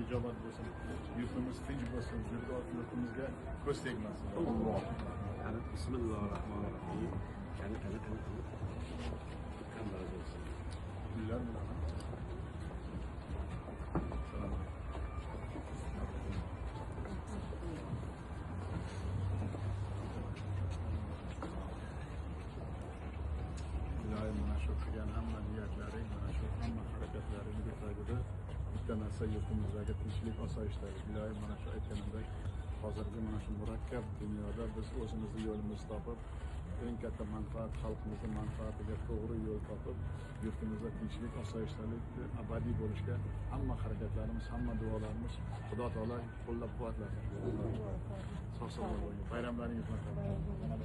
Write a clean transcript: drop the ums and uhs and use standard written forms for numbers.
ijobat bo'lsin, yurtimiz tinch bo'lsin, yurtimizga ko'z tegmasin. Bismillahirrahmanirrahim. Qanday bo'lsin? Gullar bilan. Assalomu alaykum. Ilohim mana shu qilgan hamma niyatlaring, mana shu hamma harakatlaring tagida bitta narsa yurtimizdagi tinchlik, osoyishtalik. Ilohim mana shu aytganimdek hozirgi mana shu murakkab dunyoda biz o'zimizni yo'limizni topib, eng katta manfaat xalqimizni manfaatiga to'g'ri yo'l topib, yurtimizda tinchlik, osoyishtalik abadiy bo'lishga hamma harakatlarimiz, hamma duolarimiz Xudo taolo qo'llab-quvvatlasin. Sog' salomat bo'ling. Bayramlaringiz muborak.